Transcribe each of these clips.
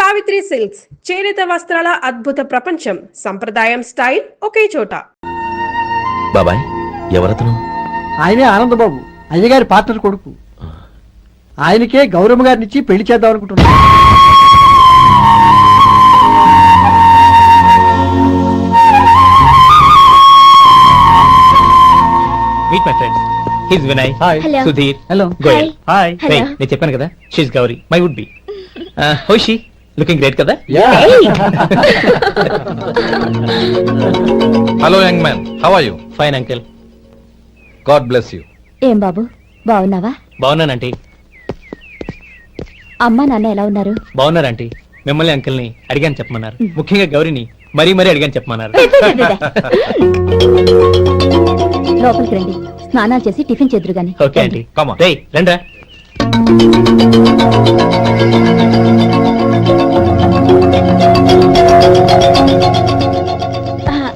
Savitri silks చేనేత వస్త్రాల అద్భుత ప్రపంచం. సంప్రదాయం స్టైల్ ఒకే చోట. బాబాయ్ ఎవరతను? ఆయనే ఆనందబాబు, అయ్యగారి పార్ట్నర్ కొడుకు. ఆయనకే గౌరమ్మ గారినిచ్చి పెళ్లి చేద్దాం అనుకుంటున్నాను. Meet my friends. His Vinay. Hi. Sudheer. Hello. Goyal. Hi. రే, నేను చెప్పాను కదా, she's Gauri, my would be. హోషి లుకింగ్ గ్రేట్ కదా. Hello young man, how are you? Fine uncle. God bless you. ఏం బాబు, బాగున్నావా? బాగున్నానంటీ. అమ్మా నాన్న ఎలా ఉన్నారు? బాగున్నారంటీ. మిమ్మల్ని అంకిల్ ని అడిగాను చెప్పమన్నారు. ముఖ్యంగా గౌరీని మరీ మరీ అడిగాను చెప్పమన్నారు. లోపలికి రండి, స్నానాలు చేసి టిఫిన్ చేద్దరు గాని. Okay aunty. Come on. రేయ్ రండ్రా.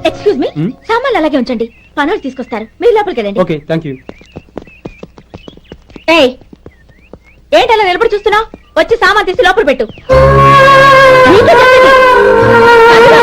ఎక్స్క్యూజ్ మీ, సామాన్లు అలాగే ఉంచండి, పనులు తీసుకొస్తారు. మీరు లోపలికి వెళ్ళండి. Okay, thank you. ఏయ్, ఏంటి అలా నిలబడి చూస్తున్నావు? వచ్చి సామాన్ తీసి లోపల పెట్టు. నీకే చెప్పేది. అందులో.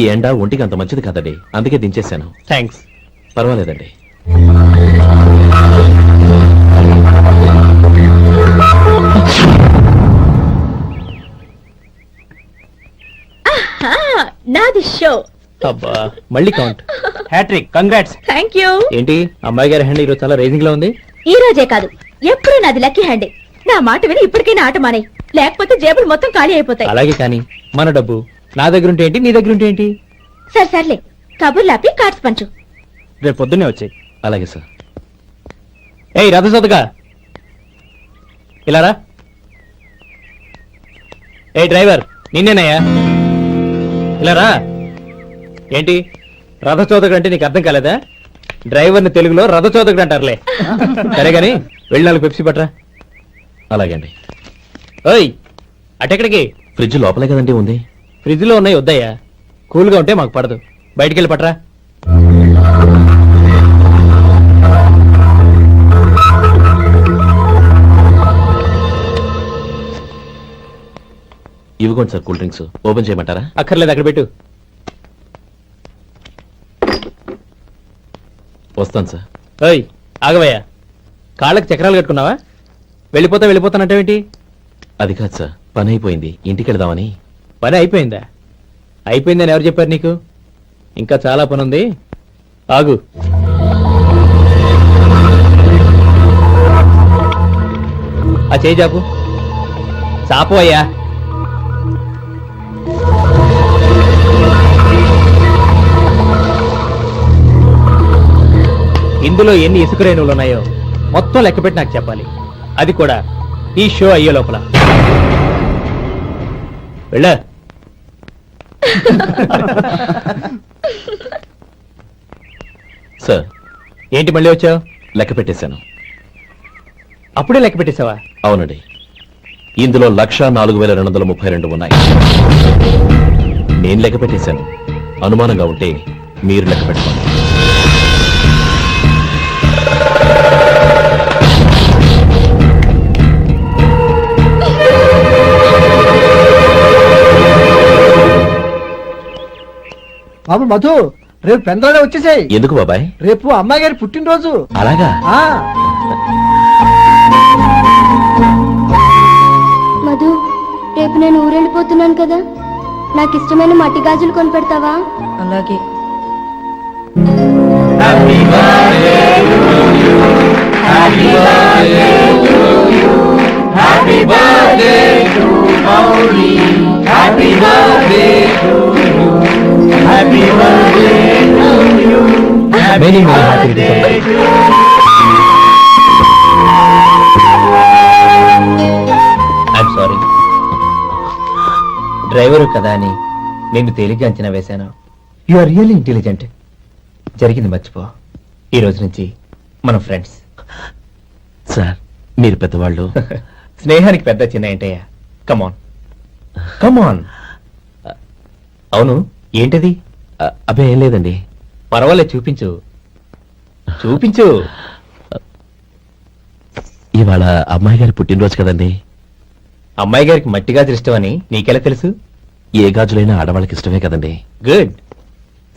ఈ ఎండ ఒంటికి అంత మంచిది కాదండి, అందుకే దించేశాను. థ్యాంక్స్. పర్వాలేదండి. నాది షో. అబ్బా, మళ్ళీ count. Hattrick, congrats. Thank you. ఏంటి అమ్మాయి గారి హ్యాండ్ ఈరోజు చాలా రైజింగ్ లో ఉంది. ఈ రోజే కాదు, ఎప్పుడు నాది లక్కీ హ్యాండే. నా మాట విని ఇప్పటికైనా ఆట మానే, లేకపోతే జేబులు మొత్తం ఖాళీ అయిపోతాయి. అలాగే కానీ మన డబ్బు నా దగ్గర ఉంటే ఏంటి, నీ దగ్గర ఉంటే ఏంటి? సరే సర్లే, కబుర్లాపి కార్డ్స్ పంచు. రేపు పొద్దున్నే వచ్చాయి. అలాగే సార్. ఏయ్ రథసోదగా, ఇలారా. ఏ డ్రైవర్, నిన్నేనయ్యా, ఇలారా. ఏంటి రథచోదకుడు అంటే నీకు అర్థం కాలేదా? డ్రైవర్ని తెలుగులో రథచోదకుడు అంటారులే. సరే గాని వెళ్ళి 4 పెప్సీ పట్రా. అలాగే అండి. ఓయ్, అటెక్కడికి? ఫ్రిడ్జ్ లోపలే కదండి ఉంది. ఫ్రిడ్జ్ లో ఉన్నాయి, వద్దయ్యా. కూల్గా ఉంటే మాకు పడదు. బయటికి వెళ్ళి పట్రా. ఇవ్వకోండి సార్, కూల్ డ్రింక్స్. ఓపెన్ చేయమంటారా? అక్కర్లేదు, అక్కడ పెట్టు. వస్తాను సార్. ఓయ్ ఆగవయ్యా, కాళ్ళకి చక్రాలు కట్టుకున్నావా? వెళ్ళిపోతానంటావేంటి? అది కాదు సార్, పని అయిపోయింది, ఇంటికి వెళదామని. పని అయిపోయిందా? అయిపోయిందని ఎవరు చెప్పారు నీకు? ఇంకా చాలా పని ఉంది, ఆగు. ఆ చేయి చాపు. చాపు అయ్యా. ఇందులో ఎన్ని ఇసుక రేణువులు ఉన్నాయో మొత్తం లెక్కపెట్టి నాకు చెప్పాలి. అది కూడా ఈ షో అయ్యే లోపల. వెళ్ళా. సార్, ఏంటి మళ్ళీ వచ్చావు? లెక్క పెట్టేశాను. అప్పుడే లెక్క పెట్టేశావా? అవునండి. ఇందులో 1,04,232 ఉన్నాయి. నేను లెక్క పెట్టేశాను. అనుమానంగా ఉంటే మీరు లెక్క పెట్టుకోండి. బాబు మధు, రేపు పెందలాడే వచ్చేసాయి. ఎందుకు బాబాయ్? రేపు అమ్మాయి గారి పుట్టినరోజు. అలాగా? మధు, రేపు నేను ఊరెళ్ళిపోతున్నాను కదా, నాకు ఇష్టమైన మట్టి గాజులు కొనిపెడతావా? అలాగే. Happy birthday to security somebody. I'm sorry. Driver కదా అని నేను తేలిగ్గా అంచనా వేశాను. You are really intelligent. జరిగింది మర్చిపో. ఈ రోజు నుంచి మనం ఫ్రెండ్స్. సార్ మీరు పెద్దవాళ్ళు. స్నేహానికి పెద్ద చిన్న ఏంటయ్యా? కమాన్ కమాన్. అవును, ఏంటది? అబ్బే ఏం లేదండి. పర్వాలేదు, చూపించు చూపించు. ఇవాళ అమ్మాయి గారి పుట్టినరోజు కదండి. అమ్మాయి గారికి మట్టి గాజులు ఇష్టమని నీకెలా తెలుసు? ఏ గాజులైనా ఆడవాళ్ళకి ఇష్టమే కదండి. గుడ్.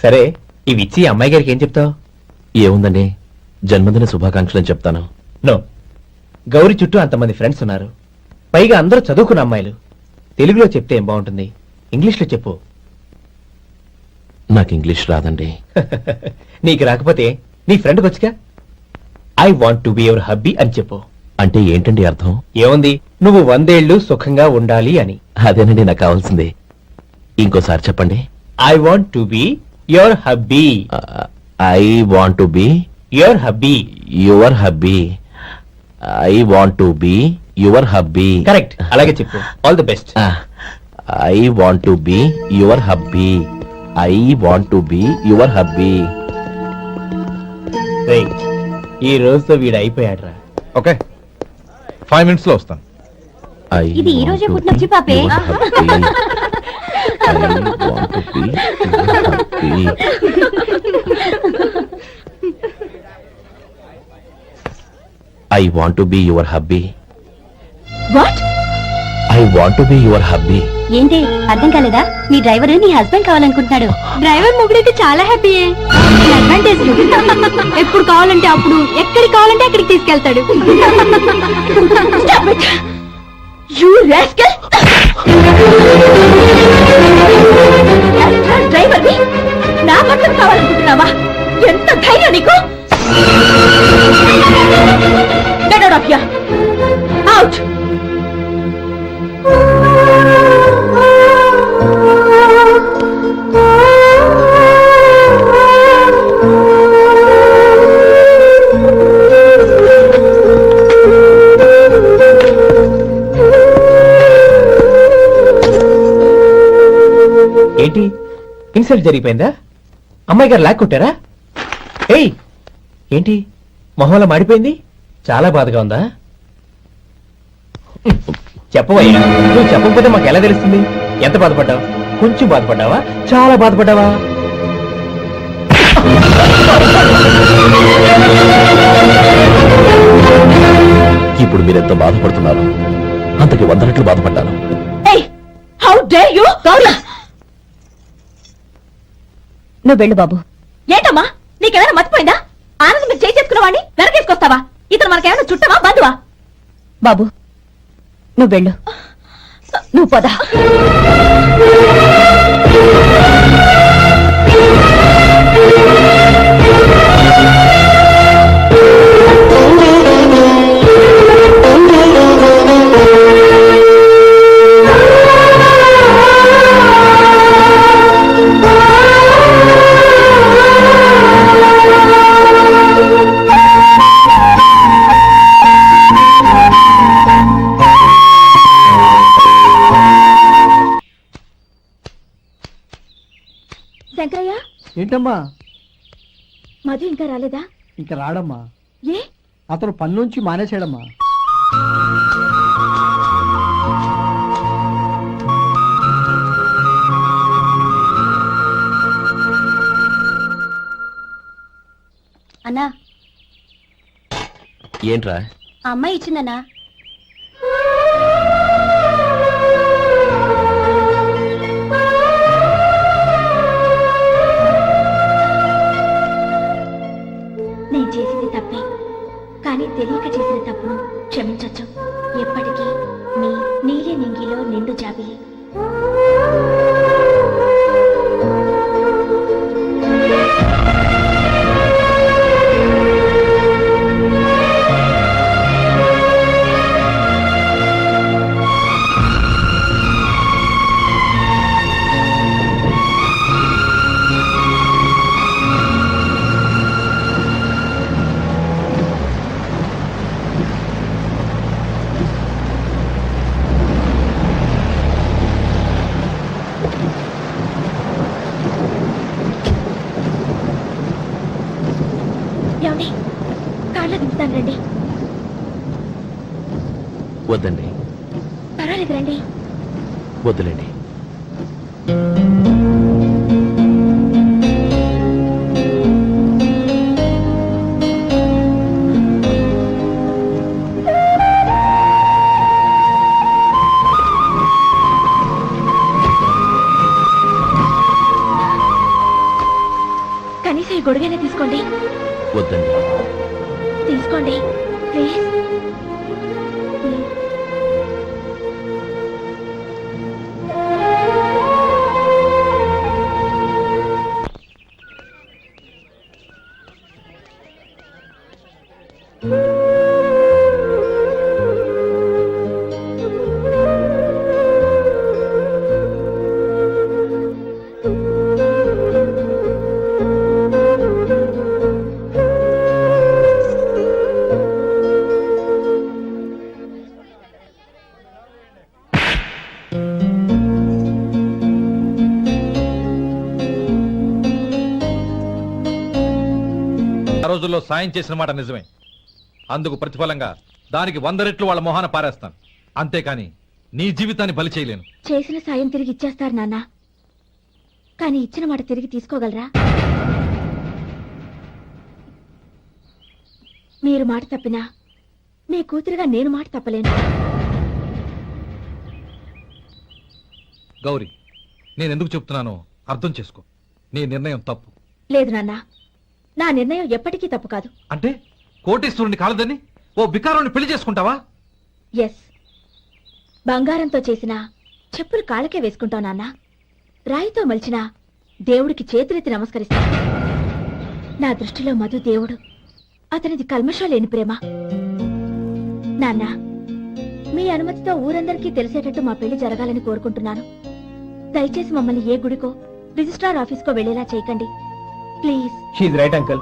సరే, ఇవి ఇచ్చి అమ్మాయి గారికి ఏం చెప్తావు? ఏముందండి, జన్మదిన శుభాకాంక్షలు అని చెప్తాను. నో, గౌరీ చుట్టూ అంతమంది ఫ్రెండ్స్ ఉన్నారు. పైగా అందరూ చదువుకున్న అమ్మాయిలు. తెలుగులో చెప్తే ఏం బాగుంటుంది? ఇంగ్లీష్లో చెప్పు. నాకు ఇంగ్లీష్ రాదండి. నీకు రాకపోతే నీ ఫ్రెండ్కి వచ్చిగా I want to be your hubby అని చెప్పు. అంటే ఏంటండి అర్థం? ఏముంది, నువ్వు 100 ఏళ్ళు సుఖంగా ఉండాలి అని. అదేనండి నాకు కావాల్సింది. ఇంకోసారి చెప్పండి. I want to be your hubby. I want to be your hubby. Your hubby. I want to be your hubby. Correct, అలాగే చెప్పు. All the best. I want to be your hubby. I want to be your hubby. ఈ రోజుతో వీడు అయిపోయాడ్రా. Okay, 5 minutes లో వస్తాను. ఇది ఈ రోజే పుట్టిన వచ్చి పాపే. I want to be your hubby. What? I want to be your hubby. ఏంటి అర్థం కాలేదా? మీ డ్రైవర్ నీ హస్బెండ్ కావాలనుకుంటున్నాడు. డ్రైవర్ మొగుడైతే చాలా హ్యాపీయే. అడ్వాంటేజ్ ఎప్పుడు కావాలంటే అప్పుడు, ఎక్కడికి కావాలంటే అక్కడికి తీసుకెళ్తాడు. You rascal! డ్రైవర్ ని నా భర్తను కావాలనుకుంటున్నావా? ఎంత ధైర్యం నీకు! Get out of here! Out! ఏంటి, ఇన్సల్ట్ జరిగిపోయిందా? అమ్మాయి గారు లాక్ కొట్టారా? ఏయ్, ఏంటి మొహంలో మాడిపోయింది? చాలా బాధగా ఉందా? చెప్పవయ్యా, నువ్వు చెప్పకపోతే మాకు ఎలా తెలుస్తుంది? ఎంత బాధపడ్డావు? కొంచెం బాధపడ్డావా? చాలా బాధపడ్డావా? ఇప్పుడు మీరెంత బాధపడుతున్నారు, అంతకి 100 రెట్లు బాధపడ్డాను. How dare you! గౌరీ, నువ్వు వెళ్ళు బాబు. ఏంటమ్మా, నీకేమైనా మర్చిపోయిందా? ఆనందం మీరు చేసుకున్నవాడిని వెనకేసుకొస్తావా? ఇతను మనకేమైనా చుట్టమా, బంధువా? బాబు నువ్వు వెళ్ళు. నువ్వు పద. శంకరయ్య, ఏంటమ్మా? మధు ఇంకా రాలేదా? ఇంకా రాడమ్మా. ఏ? అతను పనులోంచి మానేసాడమ్మా. అన్నా, ఏంట్రా? ఆ అమ్మాయి ఇచ్చిందన్నా. నేను చేసింది తప్పే, కానీ తెలియక చేసిన తప్పును క్షమించొచ్చు. ఎప్పటికీ మీ నీలి నింగిలో నిండు జాబిలి. రండి. వద్దండి, పర్వాలేదు రండి. వద్దులేండి. కనీసం ఈ గొడుగైనా తీసుకోండి. వద్దండి. తీసుకోండి ప్లీజ్. ఆ రోజుల్లో సాయం చేసిన మాట నిజమే. అందుకు ప్రతిఫలంగా దానికి 100 రెట్లు వాళ్ళ మొహాన పారేస్తాను. అంతేకాని నీ జీవితాన్ని బలి చేయలేను. చేసిన సాయం తిరిగి ఇచ్చేస్తారు నాన్న, కానీ ఇచ్చిన మాట తిరిగి తీసుకోగలరా? మీరు మాట తప్పినా మీ కూతురుగా నేను మాట తప్పలేను. గౌరీ, నేను ఎందుకు చెప్తున్నానో అర్థం చేసుకో. నీ నిర్ణయం తప్పు. లేదు నాన్న, నా నిర్ణయం ఎప్పటికీ తప్పు కాదు. అంటే కోటేశ్వరుని కాలదని ఓ బికారాన్ని పెళ్లి చేసుకుంటావా? ఎస్, బంగారంతో చేసిన చెప్పులు కాళ్ళకే వేసుకుంటావు నాన్న. రాయితో మలిచిన దేవుడికి చేతులెత్తి నమస్కరిస్తా. నా దృష్టిలో మధు దేవుడు, అతనిది కల్మషం లేని ప్రేమ. నాన్న, మీ అనుమతితో ఊరందరికీ తెలిసేటట్టు మా పెళ్లి జరగాలని కోరుకుంటున్నాను. దయచేసి మమ్మల్ని ఏ గుడికో రిజిస్ట్రార్ ఆఫీస్కో వెళ్లేలా చేయకండి please. She's right uncle.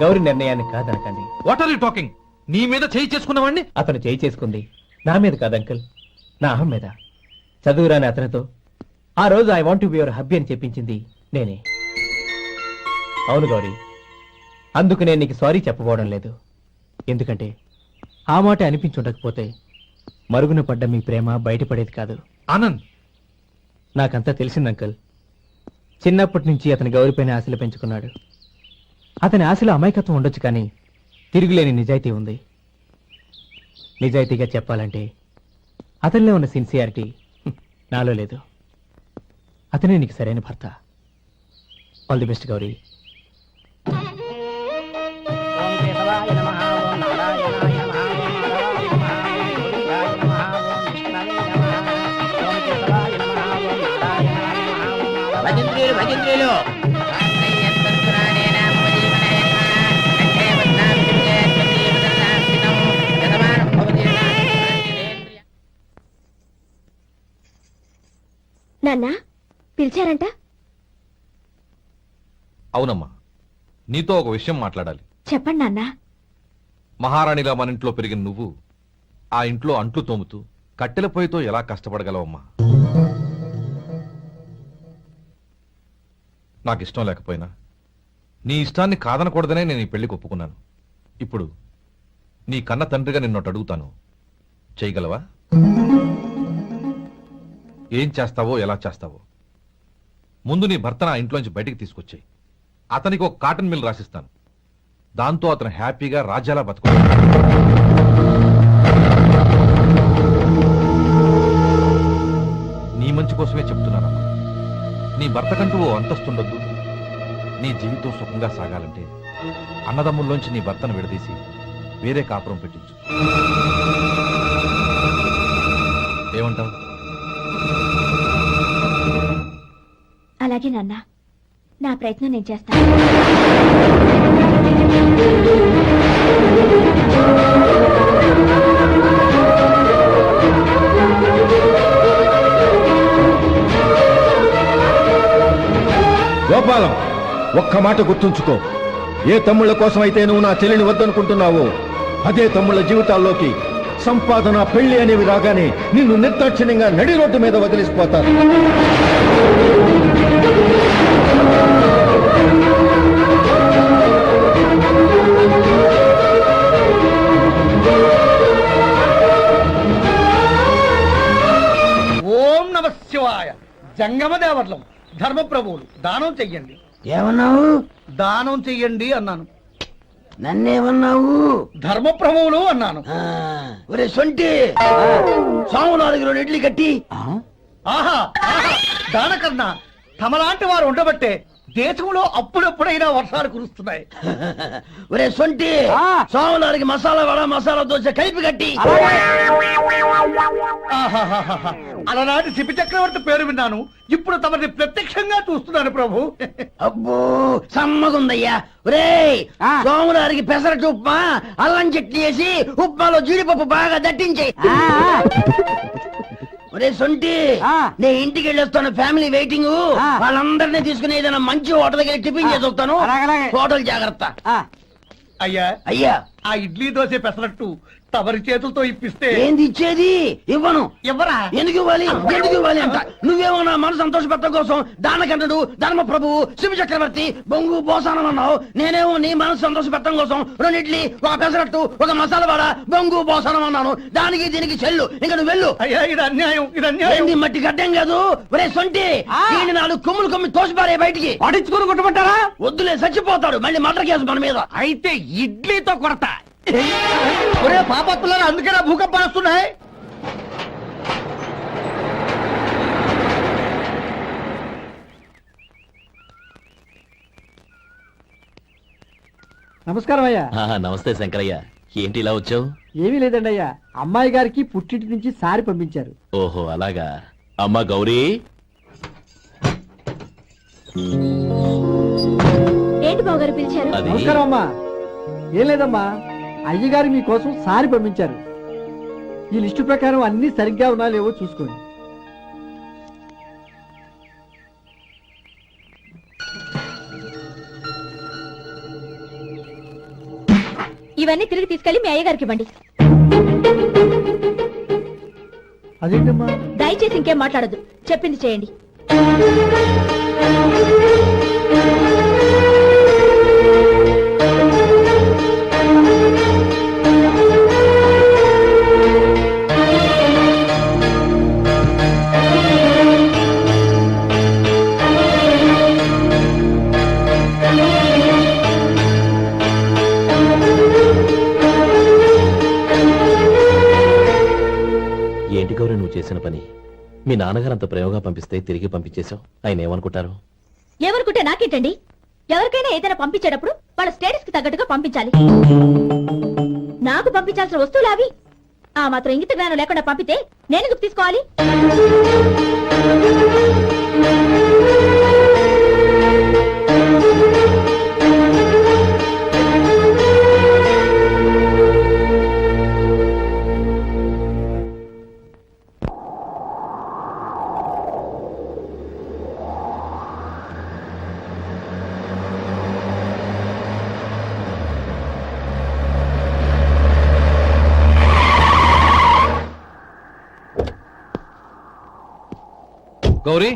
Gauri నిర్ణయాన్ని కాదనకండి. What are you talking? నీ మీద చేయి చేసుకున్నవాడిని అతను చేయి చేసుకుంది నా మీద కాదు అంకుల్, నా అహం మీద. చదువురాని అతనితో ఆ రోజు I want be your hubby అని చెప్పించింది నేనే. అవును గౌరీ, అందుకు నేను నీకు సారీ చెప్పబోవడం లేదు. ఎందుకంటే ఆ మాట అనిపించుండకపోతే మరుగున పడ్డ మీ ప్రేమ బయటపడేది కాదు. ఆనంద్, నాకంతా తెలిసింది అంకుల్. చిన్నప్పటి నుంచి అతని గౌరిపైన ఆశలు పెంచుకున్నాడు. అతని ఆశలో అమాయకత్వం ఉండొచ్చు, కానీ తిరుగులేని నిజాయితీ ఉంది. నిజాయితీగా చెప్పాలంటే అతనిలో ఉన్న సిన్సియారిటీ నాలో లేదు. అతనే నీకు సరైన భర్త. All the best Gauri. భజంత్రీలు నాన్న, పిలిచారంట? అవునమ్మా, నీతో ఒక విషయం మాట్లాడాలి. చెప్పండి నాన్న. మహారాణిగా మన ఇంట్లో పెరిగిన నువ్వు ఆ ఇంట్లో అంట్లు తోముతూ కట్టెల పొయ్యితో ఎలా కష్టపడగలవమ్మా? నాకు ఇష్టం లేకపోయినా నీ ఇష్టాన్ని కాదనకూడదనే నేను ఈ పెళ్లికి ఒప్పుకున్నాను. ఇప్పుడు నీ కన్న తండ్రిగా నిన్నొకటి అడుగుతాను, చేయగలవా? ఏం చేస్తావో, ఎలా చేస్తావో ముందు నీ భర్తను ఆ ఇంట్లోంచి బయటికి తీసుకొచ్చాయి. అతనికి ఒక కాటన్ మిల్ రాసిస్తాను. దాంతో అతను హ్యాపీగా రాజ్యాలా బతుకుతాడు. నీ మంచి కోసమే చెప్తున్నానమ్మా. నీ భర్తకంటూ ఓ అంతస్తుండొద్దు. నీ జీవితం సుఖంగా సాగాలంటే అన్నదమ్ముల్లోంచి నీ భర్తను విడదీసి వేరే కాపురం పెట్టించు. ఏమంటావు? అలాగే నాన్న, నా ప్రయత్నం నేను చేస్తాను. గోపాలం, ఒక్క మాట గుర్తుంచుకో. ఏ తమ్ముళ్ళ కోసమైతే నువ్వు నా చెల్లిని వద్దనుకుంటున్నావో అదే తమ్ముళ్ళ జీవితాల్లోకి సంపాదన, పెళ్లి అనేవి రాగానే నిన్ను నిర్దాక్షిణ్యంగా నడి రోడ్డు మీద వదిలిసిపోతారు. శివాయ. జంగమ దేవర్లం, ధర్మప్రభువులు, దానం చెయ్యండి. ఏమన్నావు? దానం చెయ్యండి అన్నాను. నన్నేమన్నావు? ధర్మప్రభువులు అన్నాను. ఒరే సొంటి, సోము 4 ఇడ్లీ కట్టి. ఆహా ఆహా, దానకన్నా తమలాంటి వారు ఉండబట్టే దేశంలో అప్పుడెప్పుడైనా వర్షాలు కురుస్తున్నాయి. ఒరే సొంటి, సోము 4 మసాలా వడ, మసాలా దోశ కలిపి కట్టి. ఆహాహాహా, అలనాటి శిపి చక్రవర్తి పేరు విన్నాను, ఇప్పుడు తమని ప్రత్యక్షంగా చూస్తున్నాను ప్రభు. అబ్బో సమ్మగుందయ్యా. ఒరే సోము 4 పెసరట్టు ఉప్మా, అల్లం చట్నీ వేసి ఉప్మాలో జీడిపప్పు బాగా దట్టించే. ఒరే సొంటి, నే ఇంటికి వెళ్ళొస్తాను, ఫ్యామిలీ వెయిటింగ్. వాళ్ళందరినీ తీసుకుని ఏదైనా మంచి హోటల్ దగ్గర టిఫిన్ చేసి వస్తాను. హోటల్ జాగ్రత్త. అయ్యా అయ్యా, ఆ ఇడ్లీ దోశ పెసరట్టు తమరి చేతులతో ఇప్పిస్తే. ఏంది ఇచ్చేది? ఇవ్వను. ఎవరా? ఎందుకు ఇవ్వాలి? ఎందుకు ఇవ్వాలి అంట? నువ్వేమో నా మనసు సంతోషపెట్టడం కోసం దానకంటుడు, ధర్మ ప్రభువు, శివ చక్రవర్తి, బొంగు బోసానం అన్నావు. నేనేమో నీ మనసు సంతోషపెట్టడం కోసం 2 ఇడ్లీ, 1 పెసరట్టు, 1 మసాలా వడ, బొంగు బోసానం అన్నాను. దానికి దీనికి చెల్లు. ఇంకా నువ్వు వెళ్ళు. అయ్యా ఇది అన్యాయం, ఇది అన్యాయం. ఏంది మట్టి గడ్డం కాదు. ఒరే సొంటి, దీన్ని 4 కొమ్ములు కొమ్మి తోసిపారే బయటికి. పడించుకుని కొట్టమంటారా? వద్దులే, చచ్చిపోతాడు. మళ్ళీ మటర్ కేసు మన మీద. అయితే ఇడ్లీతో కొడతా. ఒరే పాపత్తులారా, అందుకేనా భూకంపాలు వస్తున్నాయి? నమస్కారం అయ్యా. నమస్తే శంకరయ్య, ఏంటి ఇలా వచ్చావు? ఏమీ లేదండి అయ్యా, అమ్మాయి గారికి పుట్టింటి నుంచి సారి పంపించారు. ఓహో అలాగా. అమ్మా గౌరీ, ఏంటి బావగారు పిలిచారు? అది నమస్కారం అమ్మా. ఏం లేదమ్మా, అయ్యగారు మీకోసం సారి పంపించారు. ఈ లిస్టు ప్రకారం అన్ని సరిగ్గా ఉన్నా లేవో చూసుకోండి. ఇవన్నీ తిరిగి తీసుకెళ్లి మీ అయ్యగారికి ఇవ్వండి. అదేంటమ్మా? దయచేసి ఇంకేం మాట్లాడద్దు, చెప్పింది చేయండి. ఏంటి గౌరీ నువ్వు చేసిన పని? మీ నాన్నగారు అంత ప్రేమగా పంపిస్తే తిరిగి పంపించేశావు. ఆయన ఏమనుకుంటారు? ఎవరుకుంటే నాకేంటండి? ఎవరికైనా ఏదైనా పంపించేటప్పుడు వాళ్ళ స్టేటస్ కి తగ్గట్టుగా పంపించాలి. నాకు పంపించాల్సిన వస్తువులు అవి. ఆ మాత్రం ఇంగిత జ్ఞానం లేకుండా పంపితే నేనెందుకు తీసుకోవాలి? గౌరీ,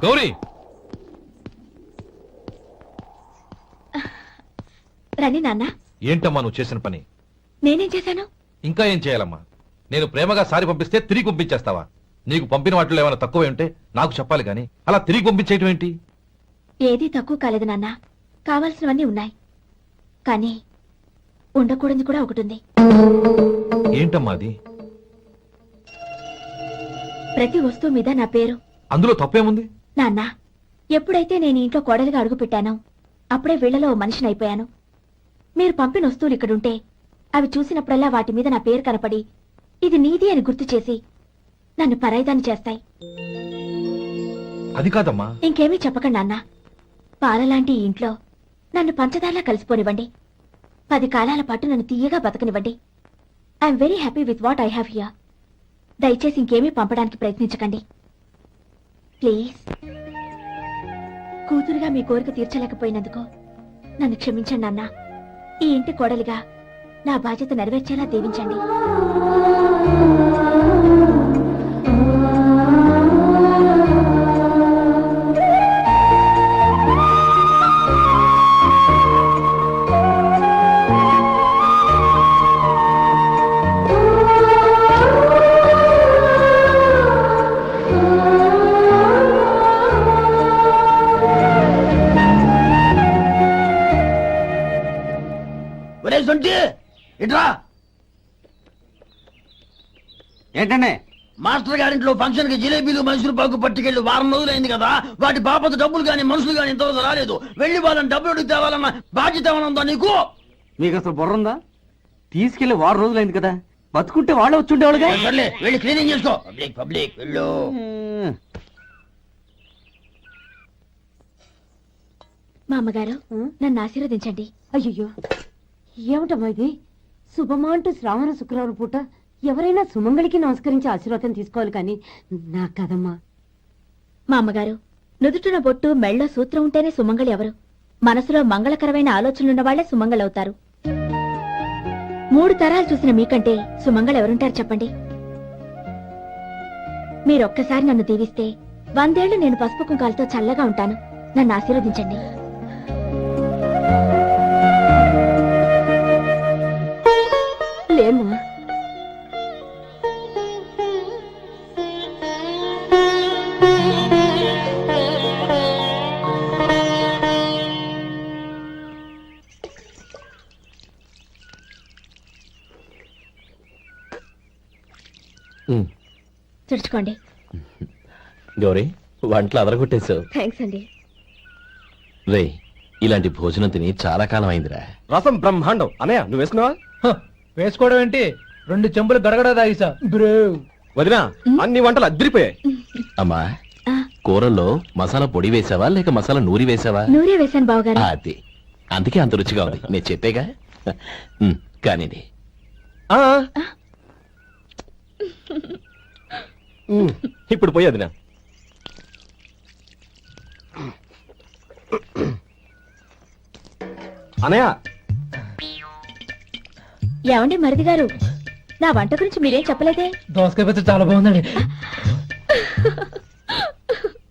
గౌరీ, రండి నాన్న. ఏంటమ్మా నువ్వు చేసిన పని? నేనేం చేశాను? ఇంకా ఏం చేయాలమ్మా? నేను ప్రేమగా సారి పంపిస్తే తిరిగి పంపించేస్తావా? నీకు పంపిన వాటిలో ఏమైనా తక్కువ ఉంటే నాకు చెప్పాలి కానీ అలా తిరిగి పంపించేయటం ఏంటి? ఏదీ తక్కువ కాలేదు నాన్న, కావాల్సినవన్నీ ఉన్నాయి. కానీ ఉండకూడదు కూడా ఒకటి ఉంది. ఏంటమ్మా అది? ప్రతి వస్తువు మీద నా పేరు. అందులో తప్పేముంది? నాన్న, ఎప్పుడైతే నేను ఇంట్లో కోడలిగా అడుగు పెట్టానో అప్పుడే వీళ్లలో ఓ మనిషిని అయిపోయాను. మీరు పంపిన వస్తువులు ఇక్కడుంటే అవి చూసినప్పుడల్లా వాటి మీద నా పేరు కనపడి ఇది నీది అని గుర్తు చేసి నన్ను పరాయిదాన్ని చేస్తాయి. అది కాదమ్మా. ఇంకేమీ చెప్పకండి నాన్న. పాలలాంటి ఈ ఇంట్లో నన్ను పంచదారలా కలిసిపోనివ్వండి. 10 కాలాల పాటు నన్ను తీయగా బతకనివ్వండి. I'm very happy with what I have here. దయచేసి ఇంకేమీ పంపడానికి ప్రయత్నించకండి ప్లీజ్. కూతురుగా మీ కోరిక తీర్చలేకపోయినందుకు నన్ను క్షమించండి నాన్న. ఈ ఇంటి కోడలిగా నా బాధ్యత నెరవేర్చేలా దీవించండి. ఇట్రా. ఏంటండి మాస్టర్ గారింట్లో ఫంక్షన్ కి జిలేబీలు మైసూరు పాకు పట్టుకెళ్ళి వారం రోజులైంది కదా, వాటి బాపత డబ్బులు కానీ మనుషులు కానీ ఇంతవరకు రాలేదు. వెళ్ళి వాళ్ళని డబ్బులు అడిగి తేవాలన్న బాధ్యత ఏమైనా ఉందా నీకు? మీకు అసలు బుర్ర ఉందా? తీసుకెళ్లి 6 రోజులైంది కదా, బతుకుంటే వాళ్ళే వచ్చుండేవాళ్ళుగా. సర్లే వెళ్ళి క్లీనింగ్ చేసుకో. పబ్లిక్ పబ్లిక్ వెళ్ళు. మా అమ్మగారు నన్ను ఆశీర్వదించండి. అయ్యో ఏమిటమ్మా ఇది? శుభమా అంటూ శ్రావణ శుక్రవారం పూట ఎవరైనా సుమంగళికి నమస్కరించి ఆశీర్వాదం తీసుకోవాలి కానీ నా కదమ్మా. మా అమ్మగారు నుదుటిన బొట్టు మెళ్ళో సూత్రం ఉంటేనే సుమంగళి ఎవరు? మనసులో మంగళకరమైన ఆలోచనలున్న వాళ్లే సుమంగళవుతారు. 3 తరాలు చూసిన మీకంటే సుమంగళ ఎవరుంటారు చెప్పండి? మీరొక్కసారి నన్ను దీవిస్తే 100 ఏళ్లు నేను పసుపు కుంకాలతో చల్లగా ఉంటాను. నన్ను ఆశీర్వదించండి. లేమ్మా, తుడుచుకోండి. గౌరీ వంటలు అదరగొట్టేశావు. థ్యాంక్స్ అండి. రే ఇలాంటి భోజనం తిని చాలా కాలం అయిందిరా. రసం బ్రహ్మాండం. అనయ్య నువ్వు వేసుకున్నావా? వేసుకోవడం ఏంటి, 2 చెంబులు గడగడ తాగిసా. వదినా అన్ని వంటలు అద్దరిపోయాయి. అమ్మా కూరల్లో మసాలా పొడి వేసావా లేక మసాలా నూరి వేసావా? నూరే వేశాను బావగారు. అది అందుకే అంత రుచిగా ఉంది. నేను చెప్పేగా. కానివ్వండి. ఇప్పుడు పోయి వదినా. అనయ్య ఏమండి మరిది గారు, నా వంట గురించి మీరేం చెప్పలేదే? దోసకాయ పచ్చడి చాలా బాగుందండి.